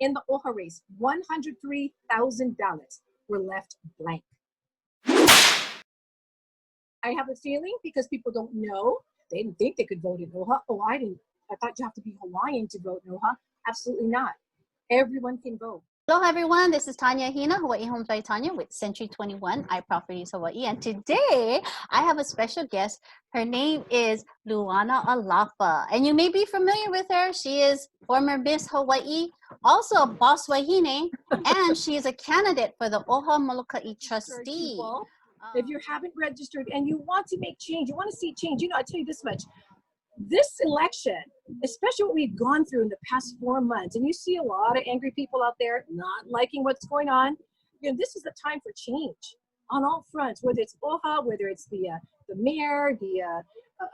in the OHA race, 103,000 ballots were left blank. I have a feeling because people don't know, they didn't think they could vote in OHA. Oh, I thought you have to be Hawaiian to vote in OHA. Absolutely not. Everyone can vote. Hello everyone, this is Tanya Ahina, Hawaii Homes by Tanya with Century 21 iProperties Hawaii. And today I have a special guest. Her name is Luana Alapa. And you may be familiar with her. She is former Miss Hawaii, also a boss wahine, and she is a candidate for the OHA Moloka'i Trustee. If you haven't registered and you want to make change, you want to see change, I tell you this much. This election, especially what we've gone through in the past 4 months, and you see a lot of angry people out there not liking what's going on, this is the time for change on all fronts, whether it's OHA, whether it's the mayor, the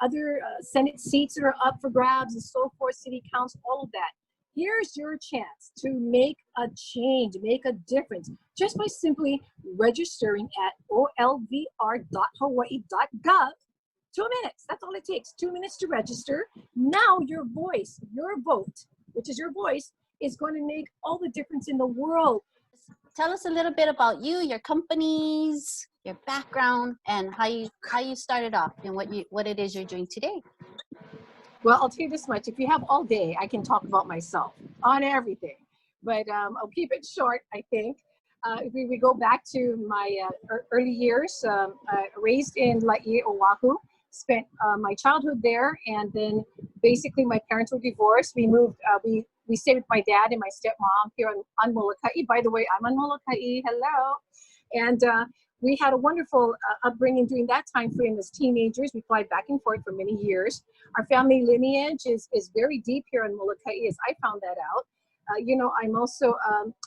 other Senate seats that are up for grabs and so forth, city council, all of that. Here's your chance to make a change, make a difference, just by simply registering at olvr.hawaii.gov. 2 minutes, that's all it takes, 2 minutes to register. Now your voice, your vote, which is your voice, is going to make all the difference in the world. Tell us a little bit about you, your companies, your background, and how you started off and what it is you're doing today. Well, I'll tell you this much. If you have all day, I can talk about myself on everything. But I'll keep it short, I think. If we go back to my early years, raised in La'i, Oahu, spent my childhood there, and then basically my parents were divorced. We moved, we stayed with my dad and my stepmom here on Moloka'i. By the way, I'm on Moloka'i, hello. And we had a wonderful upbringing during that time frame as teenagers. We fly back and forth for many years. Our family lineage is very deep here on Moloka'i, as I found that out. I was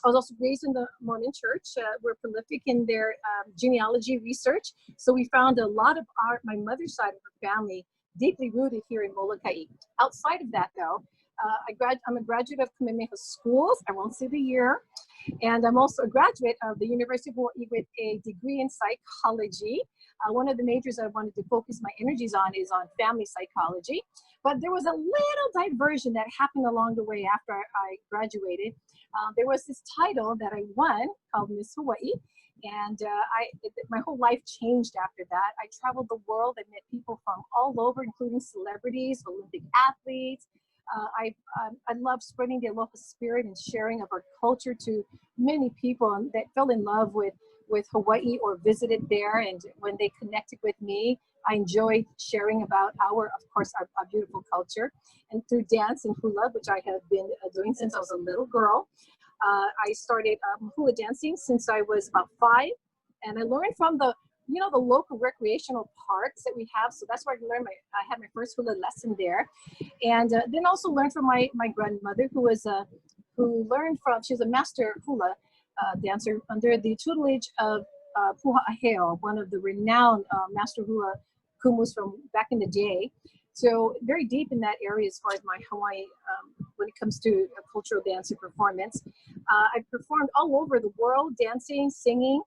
also raised in the Mormon church. We're prolific in their genealogy research. So we found a lot of my mother's side of her family deeply rooted here in Moloka'i. Outside of that though, I'm a graduate of Kamehameha schools. I won't say the year. And I'm also a graduate of the University of Hawaii with a degree in psychology. One of the majors I wanted to focus my energies on is on family psychology. But there was a little diversion that happened along the way after I graduated. There was this title that I won called Miss Hawaii. And my whole life changed after that. I traveled the world. I met people from all over, including celebrities, Olympic athletes. I love spreading the aloha spirit and sharing of our culture to many people that fell in love with Hawaii or visited there. And when they connected with me, I enjoyed sharing about our beautiful culture. And through dance and hula, which I have been doing since I was a little girl, I started hula dancing since I was about 5. And I learned from the local recreational parks that we have. So that's where I had my first hula lesson there. And then also learned from my grandmother she was a master hula dancer under the tutelage of Puha Aheo, one of the renowned master hula kumus from back in the day. So very deep in that area as far as my Hawaii, when it comes to cultural dance and performance. I've performed all over the world, dancing, singing,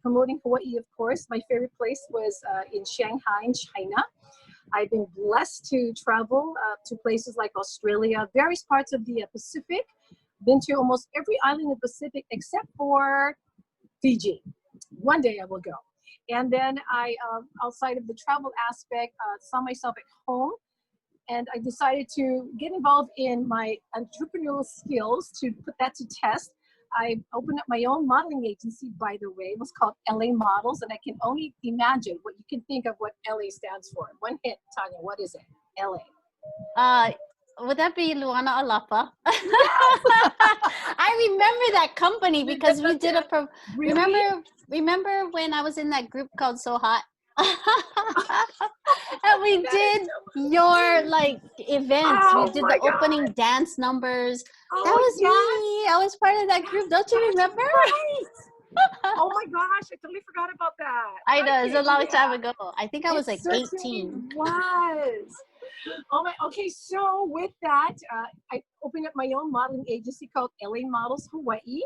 promoting Hawaii, of course. My favorite place was in Shanghai, in China. I've been blessed to travel to places like Australia, various parts of the Pacific. Been to almost every island in the Pacific except for Fiji. One day I will go. And then I, outside of the travel aspect, saw myself at home, and I decided to get involved in my entrepreneurial skills to put that to test. I opened up my own modeling agency, by the way. It was called LA Models, and I can only imagine what you can think of what LA stands for. One hint, Tanya, what is it? LA. Would that be Luana Alapa? I remember that company because we did Really? Remember when I was in that group called So Hot? And we did your events. Oh, we did the opening dance numbers. Oh, that was me. I was part of that group. Don't you remember? Right. Oh my gosh, I totally forgot about that. I know, it's a long time ago. I think I was like 18. It was. Oh my, okay, so with that, I opened up my own modeling agency called LA Models Hawaii.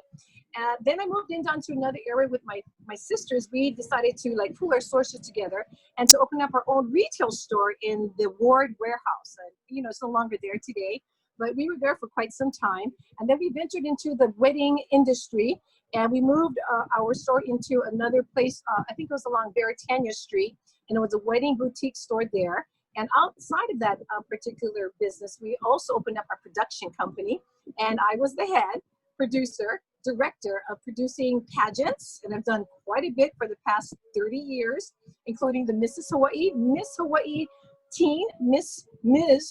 Then I moved down to another area with my sisters. We decided to pool our sources together and to open up our own retail store in the Ward warehouse. It's no longer there today, but we were there for quite some time. And then we ventured into the wedding industry, and we moved our store into another place. I think it was along Veritania Street, and it was a wedding boutique store there. And outside of that particular business, we also opened up our production company, and I was the head producer, director of producing pageants, and I've done quite a bit for the past 30 years, including the Mrs. Hawaii, Miss Hawaii Teen, Miss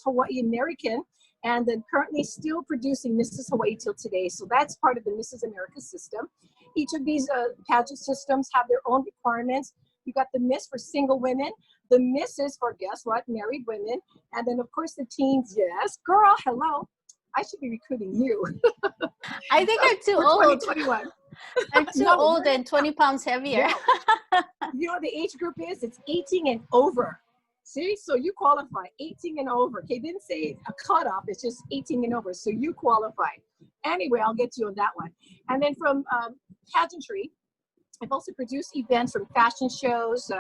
Hawaii American, and then currently still producing Mrs. Hawaii till today. So that's part of the Mrs. America system. Each of these pageant systems have their own requirements. You got the Miss for single women, the Mrs. for, guess what, married women, and then of course the teens. Yes, girl, hello. I should be recruiting you. I think I'm too for old. 2021. I'm too No, old and 20 pounds heavier. No. You know what the age group is? It's 18 and over. See, so you qualify, 18 and over. Okay, didn't say a cutoff, it's just 18 and over. So you qualify. Anyway, I'll get you on that one. And then from pageantry, I've also produced events from fashion shows,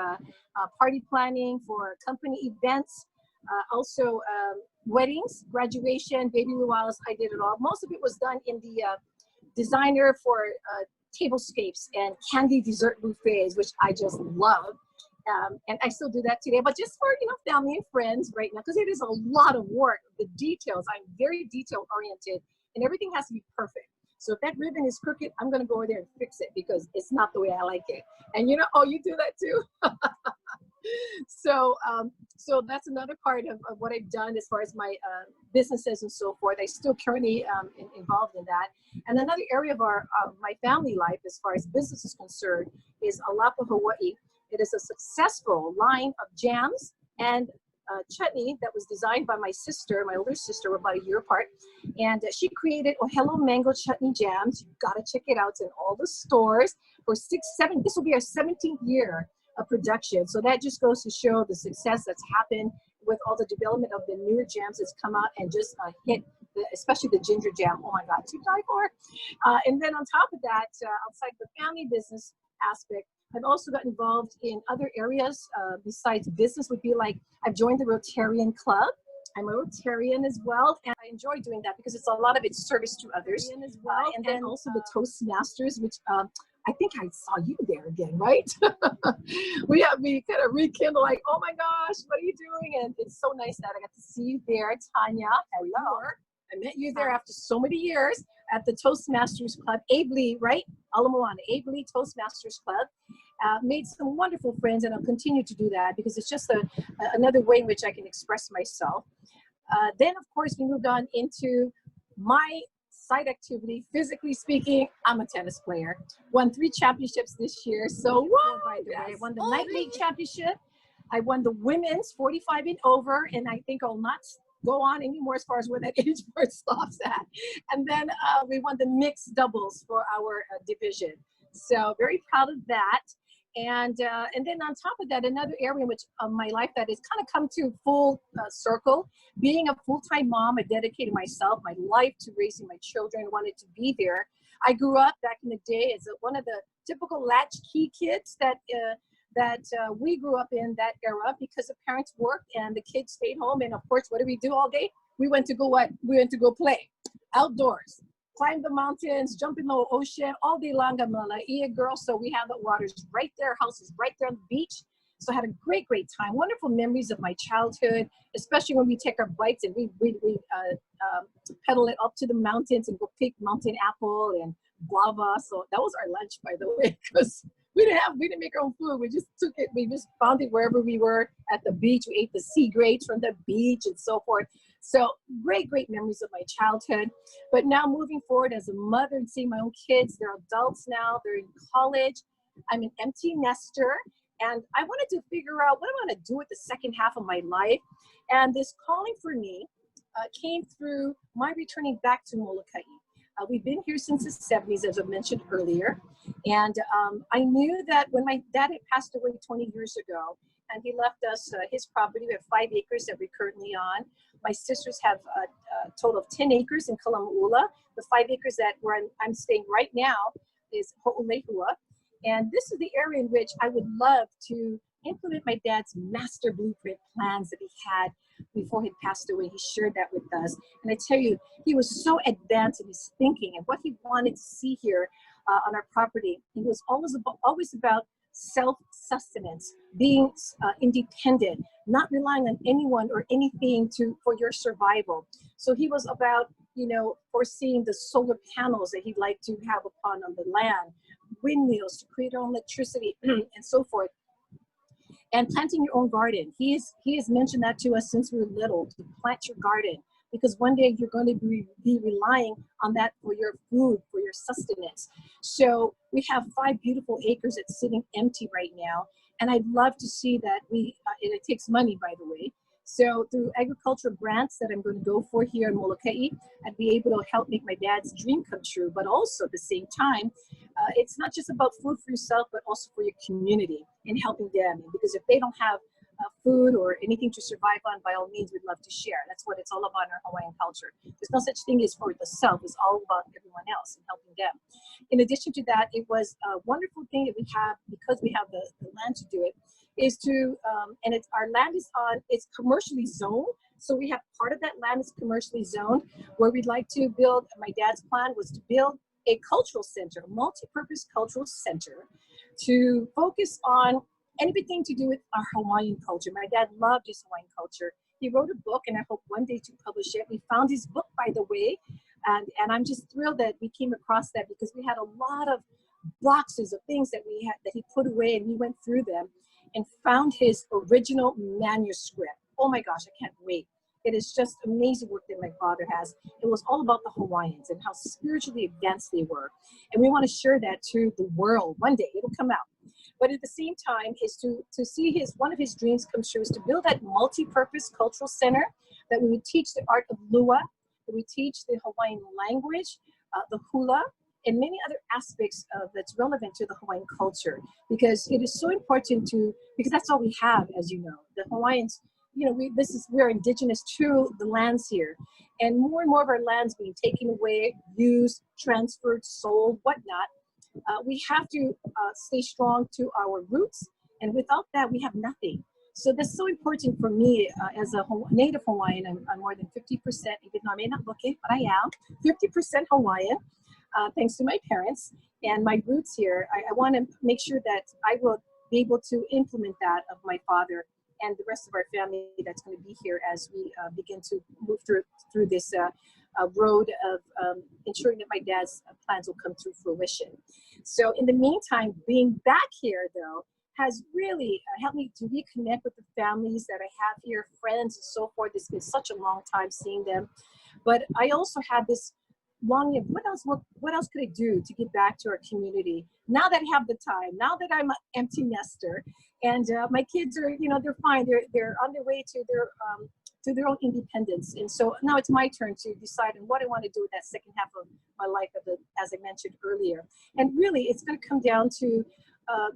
party planning for company events, also weddings, graduation, baby luau's. I did it all. Most of it was done in the designer for tablescapes and candy dessert buffets, which I just love. And I still do that today, but just for, you know, family and friends right now, because it is a lot of work. The details, I'm very detail oriented, and everything has to be perfect. So if that ribbon is crooked, I'm going to go over there and fix it because it's not the way I like it. And you know, oh, you do that too? So that's another part of what I've done as far as my businesses and so forth. I still currently involved in that. And another area of my family life as far as business is concerned is Alapa, Hawaii. It is a successful line of jams and chutney that was designed by my sister, my older sister. We're about a year apart. And she created Ohelo Mango Chutney Jams. You've got to check it out. It's in all the stores for this will be our 17th year of production. So that just goes to show the success that's happened with all the development of the newer jams that's come out and just hit, especially the ginger jam. Oh my God, to die for. And then on top of that, outside the family business aspect, I've also got involved in other areas besides business. Would be like, I've joined the Rotarian Club. I'm a Rotarian as well, and I enjoy doing that because it's a lot of it's service to others as well. And then also the Toastmasters, which I think I saw you there again, right? we kind of rekindle, like, oh my gosh, what are you doing? And it's so nice that I got to see you there, Tanya. Hello. I met you there after so many years at the Toastmasters Club, Ably, right? Ala Moana, Ably Toastmasters Club. Made some wonderful friends, and I'll continue to do that because it's just another way in which I can express myself. Then, of course, we moved on into my side activity. Physically speaking, I'm a tennis player. Won 3 championships this year. So, by the way, I won the Night League Championship. I won the women's 45 and over, and I think I'll not go on anymore as far as where that age part stops at. And then we won the mixed doubles for our division. So very proud of that. And then on top of that, another area in which my life that has kind of come to full circle, being a full-time mom, I dedicated myself, my life to raising my children, wanted to be there. I grew up back in the day as one of the typical latchkey kids that we grew up in that era because the parents worked and the kids stayed home. And of course, what did we do all day? We went to go what? We went to go play outdoors. Climb the mountains, jump in the ocean all day long. I'm a Laia girl, so we have the waters right there, houses right there on the beach. So I had a great time, wonderful memories of my childhood, especially when we take our bikes and we pedal it up to the mountains and go pick mountain apple and guava. So that was our lunch, by the way, because we didn't make our own food. We just took it. We just found it wherever we were at the beach. We ate the sea grapes from the beach and so forth. So great memories of my childhood. But now moving forward as a mother and seeing my own kids, they're adults now, they're in college. I'm an empty nester, and I wanted to figure out what I want to do with the second half of my life. And this calling for me came through my returning back to Moloka'i. We've been here since the 70s, as I mentioned earlier. And I knew that when my dad had passed away 20 years ago, and he left us his property. We have 5 acres that we're currently on. My sisters have a total of 10 acres in Kalama'ula. The 5 acres that where I'm staying right now is Ho'olehua. And this is the area in which I would love to implement my dad's master blueprint plans that he had before he passed away. He shared that with us. And I tell you, he was so advanced in his thinking and what he wanted to see here on our property. He was always about self-sustenance, being independent, not relying on anyone or anything for your survival. So he was about, you know, foreseeing the solar panels that he'd like to have on the land, windmills to create our own electricity and so forth, and planting your own garden. He has mentioned that to us since we were little, to plant your garden, because one day you're going to be relying on that for your food, for your sustenance. So we have 5 beautiful acres that's sitting empty right now. And I'd love to see that and it takes money, by the way. So through agricultural grants that I'm going to go for here in Moloka'i, I'd be able to help make my dad's dream come true. But also at the same time, it's not just about food for yourself, but also for your community and helping them. Because if they don't have food or anything to survive on, by all means, we'd love to share. That's what it's all about in our Hawaiian culture. There's no such thing as for the self. It's all about everyone else and helping them. In addition to that, it was a wonderful thing that we have, because we have the land to do it, is to, and our land is it's commercially zoned. So we have part of that land is commercially zoned, where we'd like to build, my dad's plan was to build a cultural center, a multi-purpose cultural center, to focus on anything to do with our Hawaiian culture. My dad loved his Hawaiian culture. He wrote a book, and I hope one day to publish it. We found his book, by the way, and I'm just thrilled that we came across that, because we had a lot of boxes of things that he put away, and we went through them and found his original manuscript. Oh my gosh, I can't wait. It is just amazing work that my father has. It was all about the Hawaiians and how spiritually advanced they were. And we want to share that to the world. One day it'll come out. But at the same time is to see one of his dreams come true, is to build that multi-purpose cultural center that we would teach the art of lua, that we teach the Hawaiian language, the hula, and many other aspects that's relevant to the Hawaiian culture, because it is so important because that's all we have, as you know. The Hawaiians, you know, we're indigenous to the lands here, and more of our lands being taken away, used, transferred, sold, whatnot. We have to stay strong to our roots, and without that, we have nothing. So that's so important for me as a Native Hawaiian. I'm more than 50%, even though I may not look it, but I am 50% Hawaiian. Thanks to my parents and my roots here. I want to make sure that I will be able to implement that of my father and the rest of our family that's going to be here as we begin to move through this road of ensuring that my dad's plans will come to fruition. So in the meantime, being back here though has really helped me to reconnect with the families that I have here, friends and so forth. It's been such a long time seeing them. But I also had this longing of what else could I do to give back to our community now that I have the time, now that I'm an empty nester, and my kids are, you know, they're fine, they're on their way to their own independence. And so now it's my turn to decide on what I want to do with that second half of my life, as I mentioned earlier. And really it's going to come down to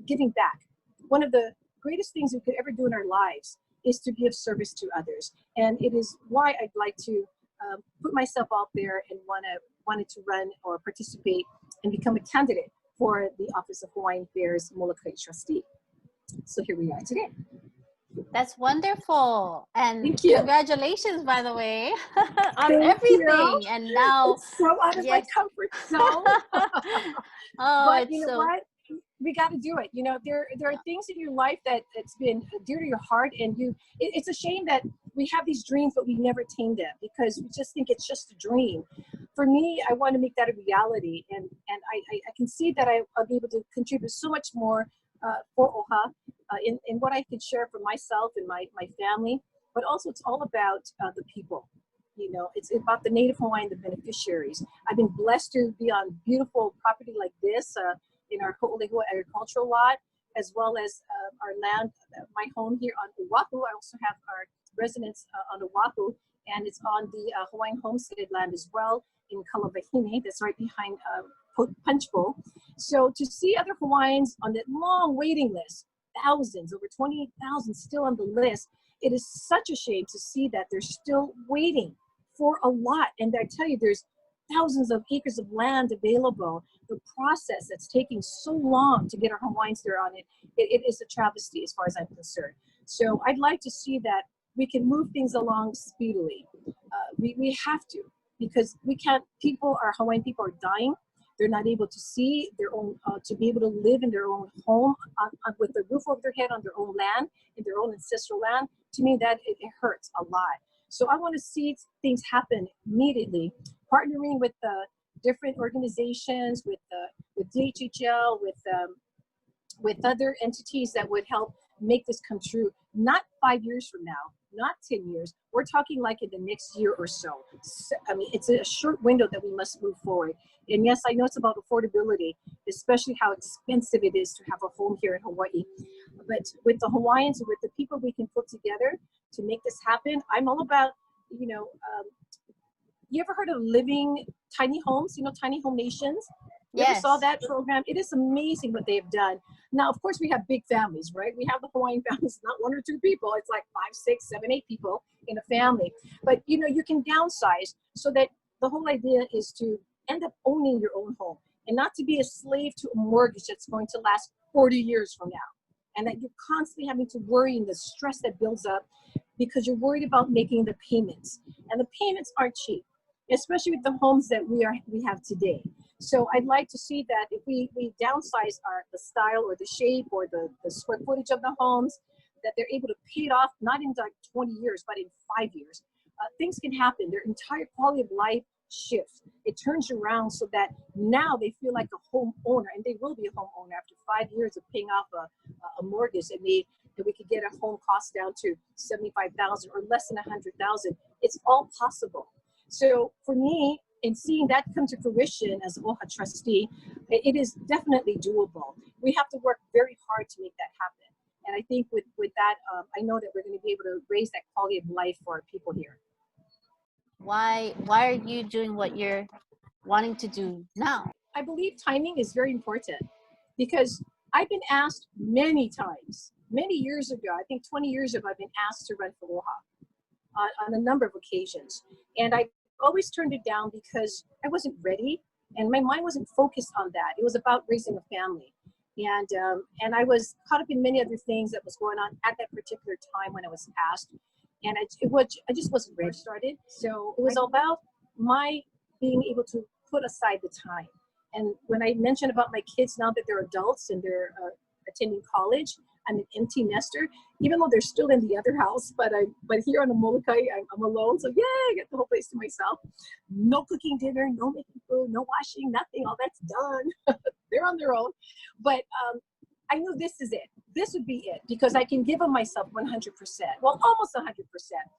giving back. One of the greatest things we could ever do in our lives is to be of service to others, and it is why I'd like to put myself out there and wanted to run or participate and become a candidate for the Office of Hawaiian Affairs Moloka'i Trustee. So here we are today. That's wonderful. And thank you. Congratulations, by the way, on Thank everything. You. And now it's so out of my comfort zone. But you know what? We got to do it. You know, there are things in your life that's been dear to your heart, and it's a shame that we have these dreams, but we never attain them because we just think it's just a dream. For me, I want to make that a reality, and I can see that I'll be able to contribute so much more for OHA in what I can share for myself and my family, but also it's all about the people. You know, it's about the Native Hawaiian, the beneficiaries. I've been blessed to be on beautiful property like this in our Ho'olehua agricultural lot, as well as our land, my home here on Oahu. I also have our residence on Oahu, and it's on the Hawaiian homestead land as well in Kalavahine, that's right behind Punch Bowl. So to see other Hawaiians on that long waiting list, thousands, over 28,000 still on the list, it is such a shame to see that they're still waiting for a lot. And I tell you, there's thousands of acres of land available. The process that's taking so long to get our Hawaiians there on it is a travesty as far as I'm concerned. So I'd like to see that we can move things along speedily. We have to, because we can't, our Hawaiian people are dying. They're not able to see their own, to be able to live in their own home with the roof over their head on their own land, in their own ancestral land. To me, that it hurts a lot. So I want to see things happen immediately, partnering with different organizations, with DHHL, with other entities that would help make this come true. Not 5 years from now, not 10 years. We're talking like in the next year or so. I mean, it's a short window that we must move forward. And yes, I know it's about affordability, especially how expensive it is to have a home here in Hawaii. But with the Hawaiians and with the people we can put together to make this happen, I'm all about, you ever heard of living tiny homes, tiny home nations? You ever saw that program? It is amazing what they've done. Now, of course, we have big families, right? We have the Hawaiian families, not 1 or 2 people. It's like 5, 6, 7, 8 people in a family. But, you can downsize so that the whole idea is to end up owning your own home and not to be a slave to a mortgage that's going to last 40 years from now. And that you're constantly having to worry and the stress that builds up because you're worried about making the payments. And the payments aren't cheap, especially with the homes that we have today. So I'd like to see that if we downsize the style or the shape or the square footage of the homes, that they're able to pay it off, not in like 20 years, but in 5 years. Things can happen. Their entire quality of life shifts. It turns around so that now they feel like a homeowner, and they will be a homeowner after 5 years of paying off a mortgage, and we could get a home cost down to $75,000 or less than $100,000. It's all possible. So for me, in seeing that come to fruition as OHA trustee, it is definitely doable. We have to work very hard to make that happen. And I think with that, I know that we're going to be able to raise that quality of life for our people here. Why are you doing what you're wanting to do now? I believe timing is very important because I've been asked many times, many years ago, I think 20 years ago, I've been asked to run for OHA on a number of occasions. And I always turned it down because I wasn't ready and my mind wasn't focused on that. It was about raising a family. And I was caught up in many other things that was going on at that particular time when I was asked. And I just wasn't ready to start it. So it was about my being able to put aside the time. And when I mentioned about my kids now that they're adults and they're attending college, I'm an empty nester, even though they're still in the other house. But here on the Moloka'i, I'm alone. So yeah, I get the whole place to myself. No cooking dinner, no making food, no washing, nothing. All that's done. They're on their own. But I knew this is it. This would be it because I can give of myself 100%. Well, almost 100%.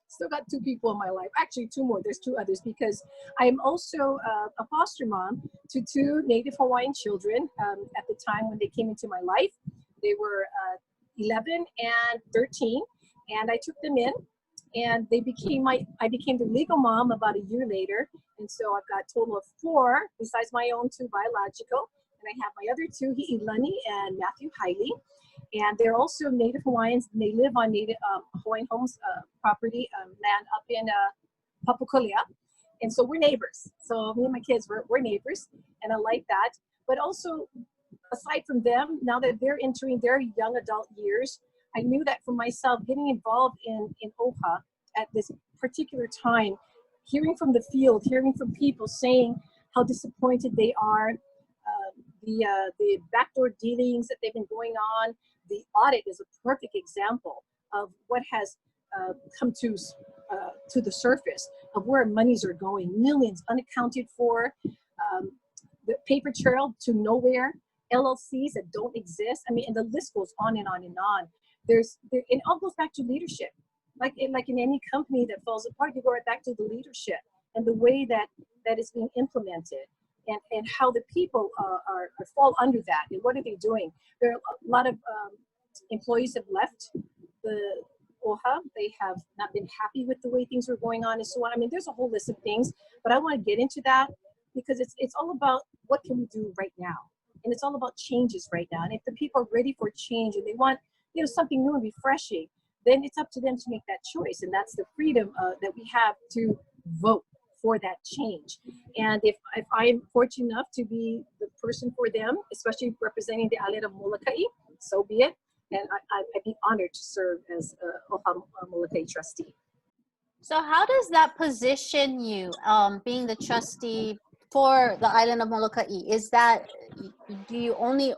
Still got 2 people in my life. Actually, 2 more. There's 2 others because I am also a foster mom to 2 Native Hawaiian children at the time when they came into my life. They were 11 and 13, and I took them in, and I became the legal mom about a year later. And so I've got a total of 4 besides my own 2 biological. And I have my other 2, Hi'ilani and Matthew Hailey. And they're also Native Hawaiians. And they live on Native Hawaiian homes property, land up in Papukolea. And so we're neighbors. So me and my kids, we're neighbors. And I like that. But also, aside from them, now that they're entering their young adult years, I knew that for myself, getting involved in OHA at this particular time, hearing from the field, hearing from people saying how disappointed they are, the backdoor dealings that they've been going on. The audit is a perfect example of what has come to the surface of where monies are going, millions unaccounted for, the paper trail to nowhere, LLCs that don't exist. I mean, and the list goes on and on and on. It all goes back to leadership. Like in any company that falls apart, you go right back to the leadership and the way that is being implemented. And how the people fall under that, and what are they doing? There are a lot of employees have left the OHA. They have not been happy with the way things were going on and so on. I mean, there's a whole list of things, but I want to get into that because it's all about what can we do right now, and it's all about changes right now. And if the people are ready for change and they want something new and refreshing, then it's up to them to make that choice, and that's the freedom that we have to vote for that change. And if I'm fortunate enough to be the person for them, especially representing the island of Moloka'i, so be it. And I'd be honored to serve as OHA Moloka'i Trustee. So how does that position you, being the trustee for the island of Moloka'i? Is that, do you only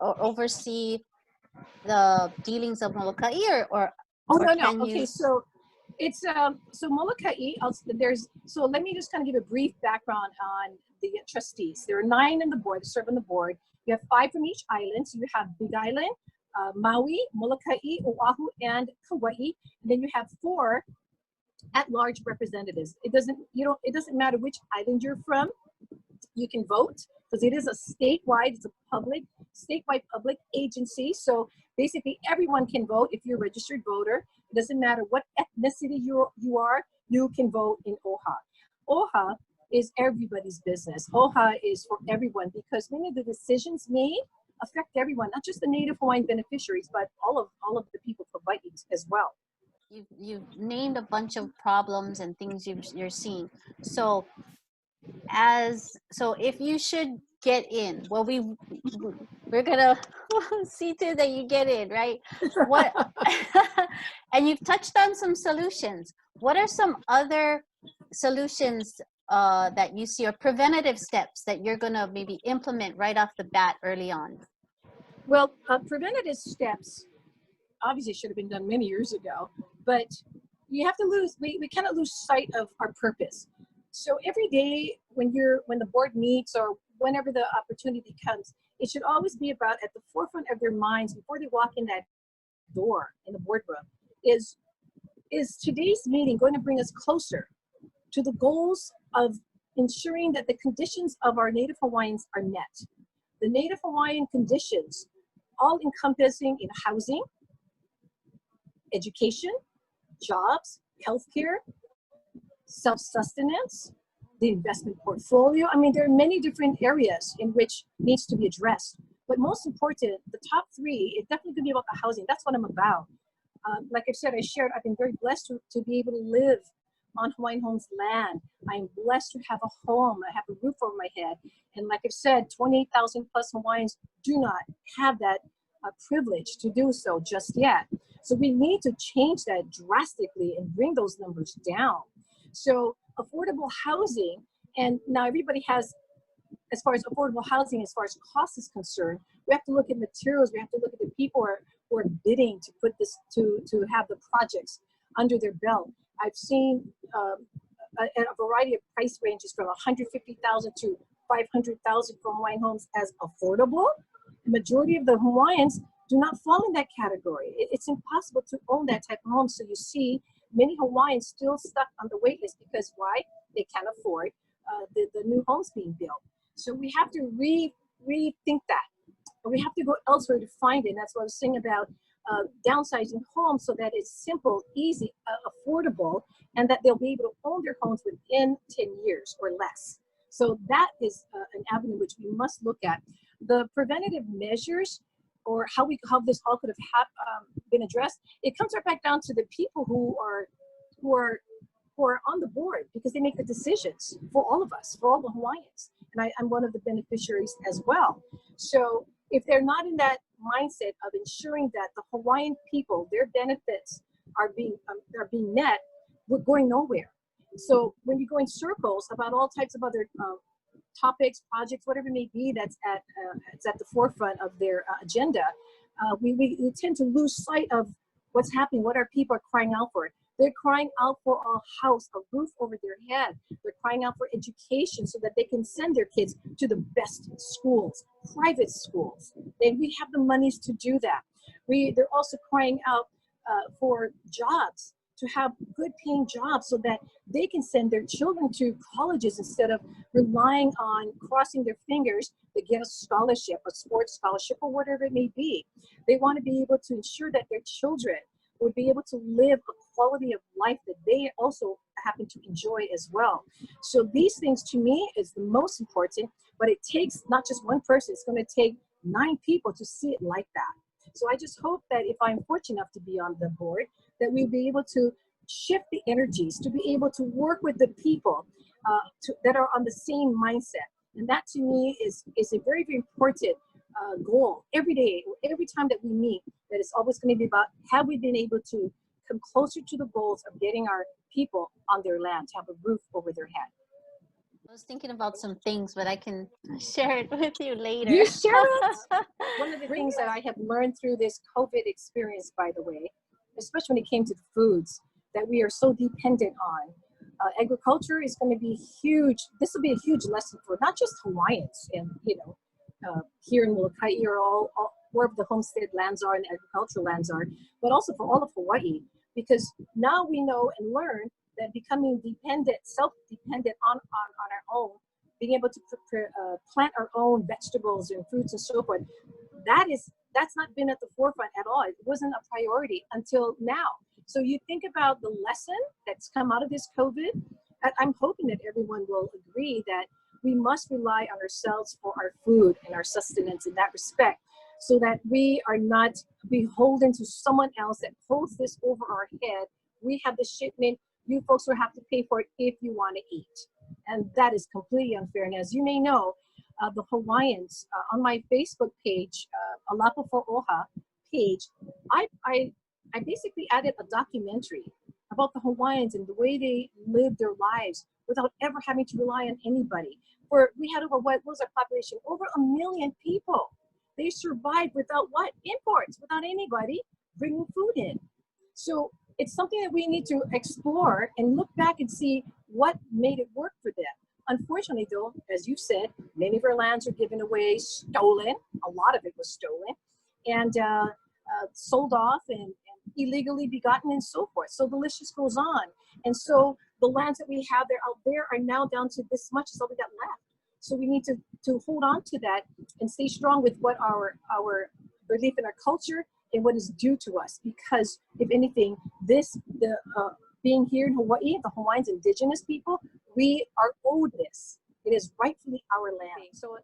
oversee the dealings of Moloka'i, or Oh, no, no. can Okay, you? so it's so Moloka'i. So let me just kind of give a brief background on the trustees. There are 9 on the board that serve on the board. You have 5 from each island. So you have Big Island, Maui, Moloka'i, Oahu, and Kauai. And then you have 4 at-large representatives. It doesn't matter which island you're from. You can vote because it is a statewide, it's a statewide public agency. So basically everyone can vote if you're a registered voter. It doesn't matter what ethnicity you are, you can vote in OHA. OHA is everybody's business. OHA is for everyone because many of the decisions made affect everyone, not just the Native Hawaiian beneficiaries, but all of the people of Hawaii as well. You've named a bunch of problems and things you're seeing. So if you should get in, well, we're gonna see to that you get in, right? What and you've touched on some solutions. What are some other solutions that you see, or preventative steps that you're gonna maybe implement right off the bat early on? Well, preventative steps obviously should have been done many years ago, but you have to we cannot lose sight of our purpose. So every day when the board meets or whenever the opportunity comes, it should always be about at the forefront of their minds before they walk in that door in the boardroom is today's meeting going to bring us closer to the goals of ensuring that the conditions of our Native Hawaiians are met. The Native Hawaiian conditions, all encompassing in housing, education, jobs, healthcare, self-sustenance, the investment portfolio. I mean, there are many different areas in which needs to be addressed. But most important, the top 3, it's definitely going to be about the housing. That's what I'm about. Like I said, I've been very blessed to be able to live on Hawaiian Homes land. I'm blessed to have a home. I have a roof over my head. And like I've said, 28,000 plus Hawaiians do not have that privilege to do so just yet. So we need to change that drastically and bring those numbers down. So affordable housing, and now everybody has, as far as affordable housing, as far as cost is concerned, we have to look at materials, we have to look at the people who are bidding to put this, to have the projects under their belt. I've seen a variety of price ranges from 150,000 to 500,000 for Hawaiian homes as affordable. The majority of the Hawaiians do not fall in that category. It's impossible to own that type of home. So you see many Hawaiians still stuck on the wait list because why? They can't afford the new homes being built. So we have to rethink that. And we have to go elsewhere to find it. And that's what I was saying about downsizing homes so that it's simple, easy, affordable, and that they'll be able to own their homes within 10 years or less. So that is an avenue which we must look at. The preventative measures, or how this all could have been addressed, it comes right back down to the people who are on the board, because they make the decisions for all of us, for all the Hawaiians. And I'm one of the beneficiaries as well. So if they're not in that mindset of ensuring that the Hawaiian people, their benefits are being met, we're going nowhere. So when you go in circles about all types of other topics, projects, whatever it may be, that's at the forefront of their agenda, we tend to lose sight of what's happening, what our people are crying out for. They're crying out for a house, a roof over their head. They're crying out for education so that they can send their kids to the best schools, private schools. And we have the monies to do that. They're also crying out for jobs, to have good paying jobs so that they can send their children to colleges instead of relying on crossing their fingers to get a scholarship, a sports scholarship, or whatever it may be. They want to be able to ensure that their children would be able to live a quality of life that they also happen to enjoy as well. So these things to me is the most important, but it takes not just one person, it's going to take 9 people to see it like that. So I just hope that if I'm fortunate enough to be on the board, that we'll be able to shift the energies, to be able to work with the people that are on the same mindset. And that to me is a very, very important goal every day, every time that we meet, that it's always going to be about, have we been able to come closer to the goals of getting our people on their land to have a roof over their head. I was thinking about some things, but I can share it with you later. You share it? One of the things that I have learned through this COVID experience, by the way, especially when it came to foods that we are so dependent on, agriculture is going to be huge. This will be a huge lesson for not just Hawaiians and, here in Moloka'i or all wherever the homestead lands are and agricultural lands are, but also for all of Hawaii, because now we know and learn that becoming self-dependent on our own, being able to plant our own vegetables and fruits and so forth, that's not been at the forefront at all. It wasn't a priority until now. So you think about the lesson that's come out of this COVID. I'm hoping that everyone will agree that we must rely on ourselves for our food and our sustenance in that respect, so that we are not beholden to someone else that holds this over our head. We have the shipment, you folks will have to pay for it if you want to eat. And that is completely unfair. And as you may know, the Hawaiians, on my Facebook page, Alapa for OHA page, I basically added a documentary about the Hawaiians and the way they live their lives without ever having to rely on anybody. We had over, what was our population? Over 1 million people. They survived without what? Imports, without anybody bringing food in. So it's something that we need to explore and look back and see what made it work for them. Unfortunately, though, as you said, many of our lands are given away, stolen. A lot of it was stolen, and sold off and illegally begotten and so forth. So the list just goes on. And so the lands that we have out there are now down to this much is all we got left. So we need to hold on to that and stay strong with what our belief in our culture and what is due to us. Because if anything, being here in Hawaii, the Hawaiians, indigenous people, we are owed this. It is rightfully our land. So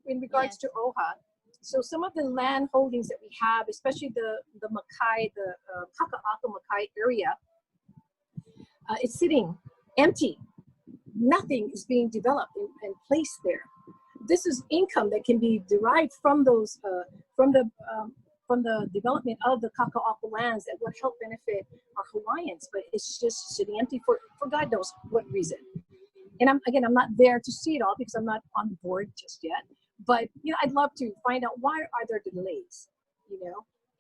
in regards to OHA, so some of the land holdings that we have, especially the Makai, the Kaka'ako Makai area, it's sitting empty. Nothing is being developed and placed there. This is income that can be derived from those, from the development of the Kaka'ako lands that would help benefit our Hawaiians, but it's just sitting empty for God knows what reason. And I'm not there to see it all because I'm not on the board just yet. But I'd love to find out why are there delays,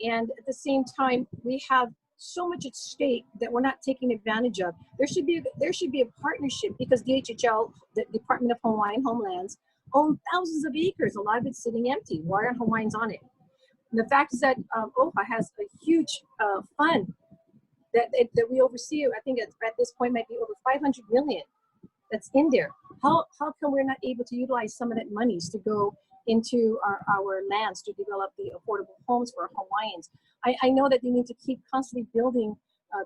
and at the same time we have so much at stake that we're not taking advantage of. There should be a partnership, because DHHL, the Department of Hawaiian Homelands, own thousands of acres. A lot of it's sitting empty. Why aren't Hawaiians on it? And the fact is that OHA has a huge fund that we oversee. I think at this point might be over 500 million that's in there. How come we're not able to utilize some of that monies to go into our lands to develop the affordable homes for Hawaiians? I know that they need to keep constantly building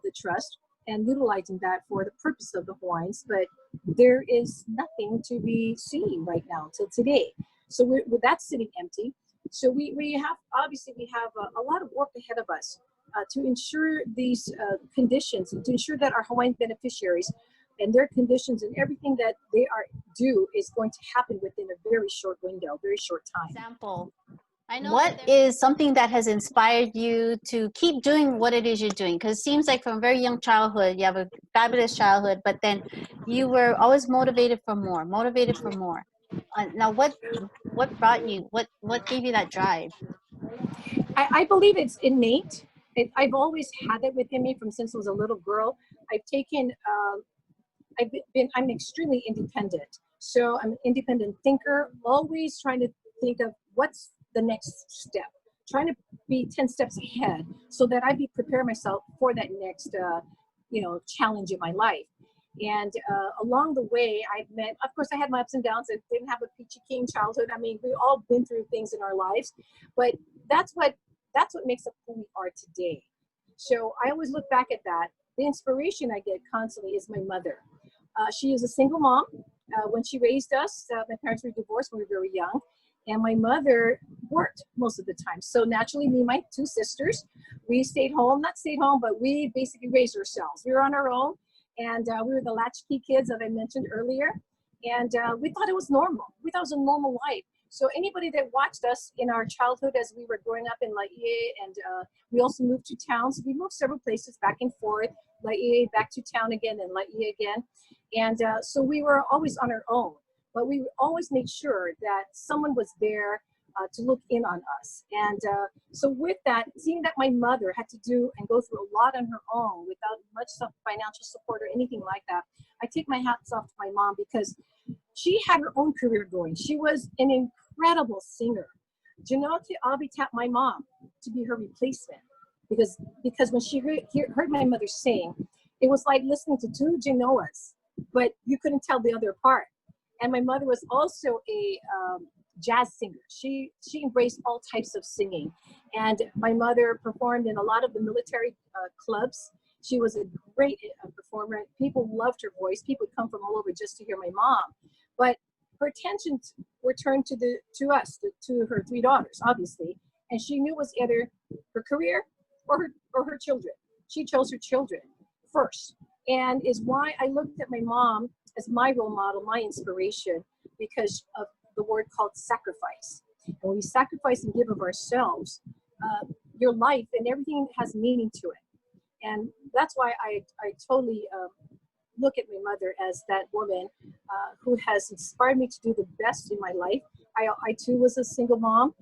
the trust and utilizing that for the purpose of the Hawaiians, but there is nothing to be seen right now till today. So with that sitting empty, so we have a lot of work ahead of us to ensure these conditions, and to ensure that our Hawaiian beneficiaries and their conditions and everything that they are due is going to happen within a very short window, very short time. Example. I know what is something that has inspired you to keep doing what it is you're doing? Because it seems like from very young childhood, you have a fabulous childhood, but then you were always motivated for more. Now, what brought you? What gave you that drive? I believe it's innate. I've always had it within me since I was a little girl. I'm extremely independent. So I'm an independent thinker, always trying to think of what's the next step, trying to be 10 steps ahead so that I prepare myself for that next, challenge in my life. And along the way, of course, I had my ups and downs. I didn't have a peachy keen childhood. I mean, we've all been through things in our lives, but that's what makes up who we are today. So I always look back at that. The inspiration I get constantly is my mother. She is a single mom. When she raised us, my parents were divorced when we were very young, and my mother worked most of the time. So naturally, me and my two sisters, we not stayed home, but we basically raised ourselves. We were on our own, And we were the latchkey kids that I mentioned earlier. And we thought it was normal. We thought it was a normal life. So anybody that watched us in our childhood as we were growing up in Laie, and we also moved to towns. We moved several places back and forth, Laie, back to town again, and Laie again. And so we were always on our own. But we always made sure that someone was there to look in on us. And so with that, seeing that my mother had to do and go through a lot on her own without much financial support or anything like that, I take my hats off to my mom because she had her own career going. She was an incredible singer. Janote Abi tapped my mom to be her replacement because when she heard my mother sing, it was like listening to two Genoas, but you couldn't tell the other apart. And my mother was also a jazz singer. She embraced all types of singing. And my mother performed in a lot of the military clubs. She was a great performer. People loved her voice. People would come from all over just to hear my mom. But her attention were turned to us, to her three daughters, obviously. And she knew it was either her career or her children. She chose her children first. And is why I looked at my mom as my role model, my inspiration, because of the word called sacrifice. And when we sacrifice and give of ourselves, your life and everything has meaning to it. And that's why I totally look at my mother as that woman who has inspired me to do the best in my life. I too was a single mom,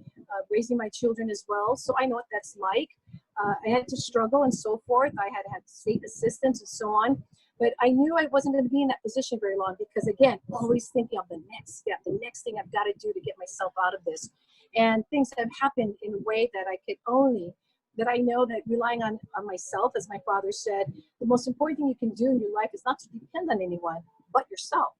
raising my children as well. So I know what that's like. I had to struggle and so forth. I had state assistance and so on. But I knew I wasn't going to be in that position very long because, again, always thinking of the next step, the next thing I've got to do to get myself out of this. And things have happened in a way that that I know that relying on myself, as my father said, the most important thing you can do in your life is not to depend on anyone, but yourself.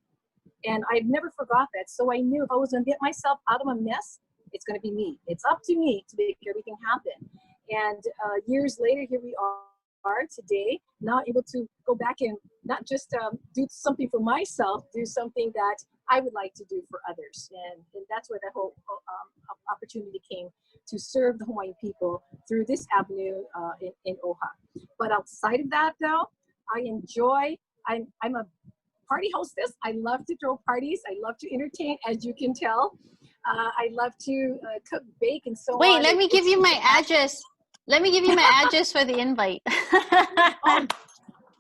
And I've never forgot that. So I knew if I was going to get myself out of a mess, it's going to be me. It's up to me to make everything happen. And years later, here we are today, now able to go back and not just do something for myself, do something that I would like to do for others. And that's where the whole opportunity came, to serve the Hawaiian people through this avenue in OHA. But outside of that, though, I'm a party hostess. I love to throw parties. I love to entertain, as you can tell. I love to cook, bake, and so on. Wait, let me give you my address. Let me give you my address for the invite. Oh,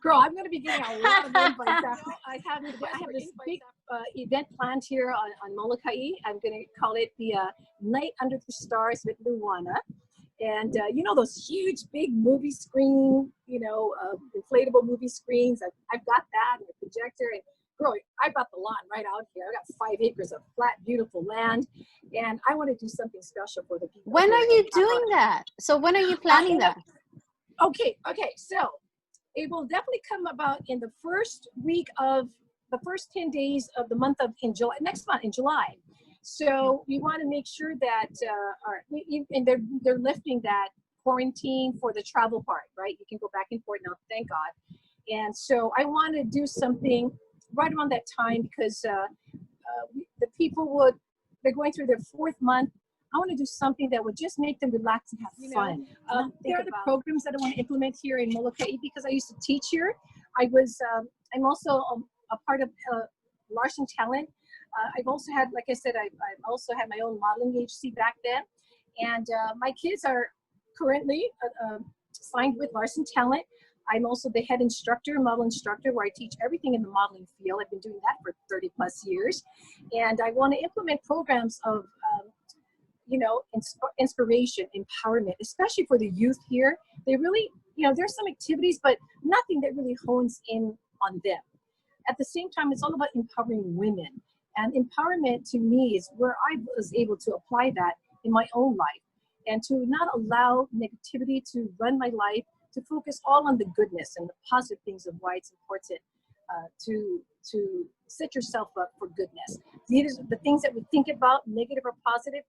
girl, I'm going to be getting a lot of invites after. I have this big event planned here on Moloka'i. I'm going to call it the Night Under the Stars with Luana. And you know those huge, big movie screen, inflatable movie screens. I've got that and a projector. And girl, I bought the lawn right out here. I got 5 acres of flat, beautiful land, and I want to do something special for the people. When are you doing that? So when are you planning that? Okay. So it will definitely come about in the first week of the first 10 days of the month of next month in July. So we want to make sure that, and they're lifting that quarantine for the travel part, right? You can go back and forth now, thank God. And so I want to do something right around that time because the people they're going through their 4th month. I want to do something that would just make them relax and have fun. There are the programs that I want to implement here in Moloka'i because I used to teach here. I'm also a part of Larson Talent. I've also had, like I said, I've also had my own modeling agency back then. And my kids are currently signed with Larson Talent. I'm also the head instructor, model instructor, where I teach everything in the modeling field. I've been doing that for 30 plus years. And I want to implement programs of, inspiration, empowerment, especially for the youth here. They really, there's some activities, but nothing that really hones in on them. At the same time, it's all about empowering women. And empowerment to me is where I was able to apply that in my own life and to not allow negativity to run my life, to focus all on the goodness and the positive things of why it's important to set yourself up for goodness. These are the things that we think about, negative or positive.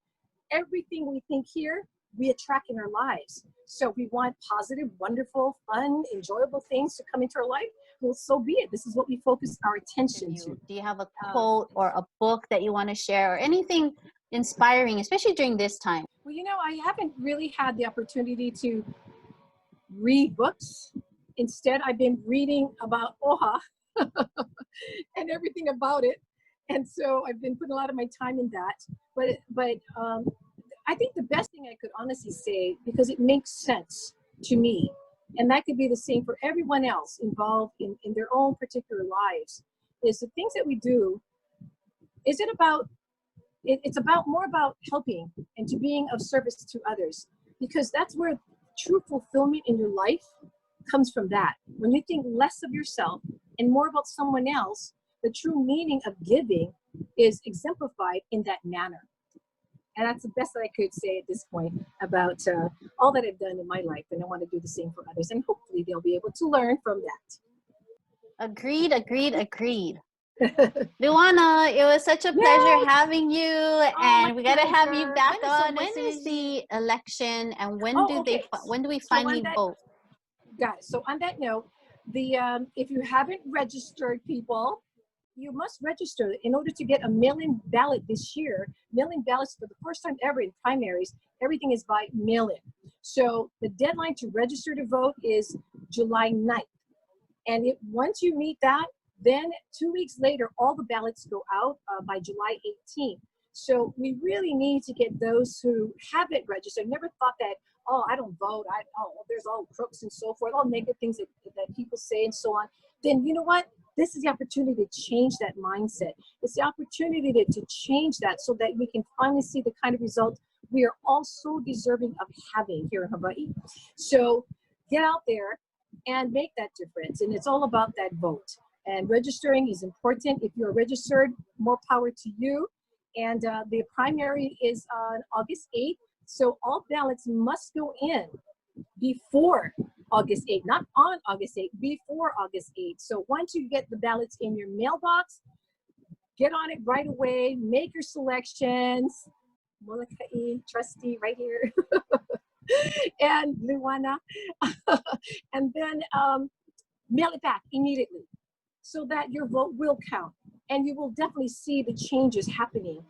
Everything we think here, we attract in our lives. So we want positive, wonderful, fun, enjoyable things to come into our life. Well, so be it. This is what we focus our attention to. Do you have a quote or a book that you want to share or anything inspiring, especially during this time? Well, I haven't really had the opportunity to read books Instead, I've been reading about OHA and everything about it. And so I've been putting a lot of my time in that. But I think the best thing I could honestly say, because it makes sense to me, and that could be the same for everyone else involved in their own particular lives, is the things that we do, is it about, it's about more about helping and to being of service to others, because that's where true fulfillment in your life comes from. That when you think less of yourself and more about someone else, the true meaning of giving is exemplified in that manner. And that's the best that I could say at this point about all that I've done in my life, and I want to do the same for others, and hopefully they'll be able to learn from that. Agreed, agreed, agreed. Luana, it was such a pleasure having you, and we gotta have you back on. When is the election, and when when do we finally vote? Got it. So on that note, the if you haven't registered, people, you must register in order to get a mail-in ballot this year. Mail-in ballots for the first time ever in primaries. Everything is by mail-in. So the deadline to register to vote is July 9th. And once you meet that, then 2 weeks later, all the ballots go out by July 18th. So we really need to get those who haven't registered, never thought that, oh, I don't vote, there's all crooks and so forth, all negative things that people say and so on. Then you know what? This is the opportunity to change that mindset. It's the opportunity to change that so that we can finally see the kind of result we are all so deserving of having here in Hawaii. So get out there and make that difference. And it's all about that vote. And registering is important. If you're registered, more power to you. And the primary is on August 8th. So all ballots must go in before August 8th, not on August 8th, before August 8th. So once you get the ballots in your mailbox, get on it right away, make your selections. Moloka'i Trustee right here. And Luana. And then mail it back immediately so that your vote will count. And you will definitely see the changes happening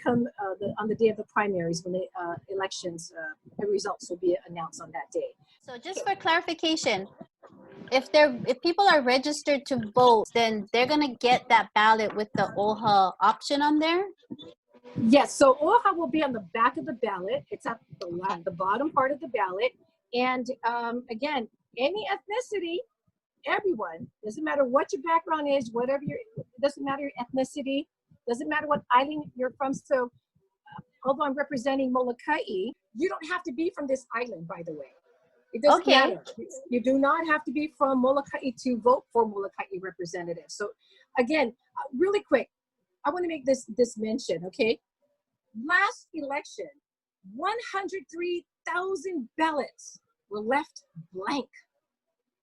on the day of the primaries, when the elections, the results will be announced on that day. So just for clarification, if people are registered to vote, then they're gonna get that ballot with the OHA option on there? Yes, so OHA will be on the back of the ballot. It's at the bottom part of the ballot. And again, any ethnicity, everyone, doesn't matter what your background is, whatever it doesn't matter your ethnicity, doesn't matter what island you're from. So although I'm representing Moloka'i, you don't have to be from this island, by the way. It doesn't matter. You do not have to be from Moloka'i to vote for Moloka'i representatives. So again, really quick, I want to make this mention, okay? Last election, 103,000 ballots were left blank.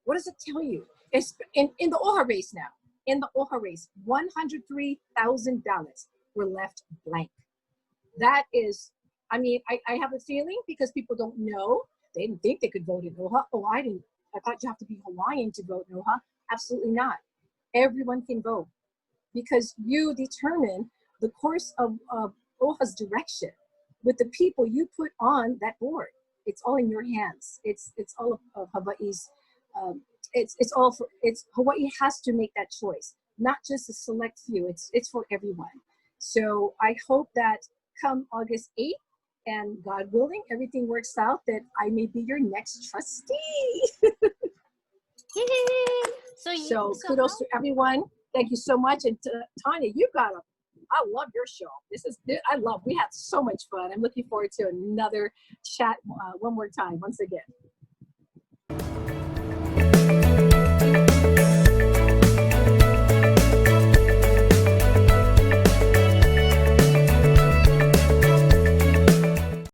What does it tell you? It's in the OHA race now. In the OHA race, 103,000 ballots were left blank. That is, I mean, I have a feeling because people don't know. They didn't think they could vote in OHA. Oh, I thought you have to be Hawaiian to vote in OHA. Absolutely not. Everyone can vote because you determine the course of OHA's direction with the people you put on that board. It's all in your hands. It's all of Hawaii's. Hawaii has to make that choice, not just a select few. It's for everyone. So I hope that come August 8th, and God willing, everything works out, that I may be your next trustee. So kudos to everyone. Thank you so much. And Tanya, I love your show. We had so much fun. I'm looking forward to another chat one more time, once again.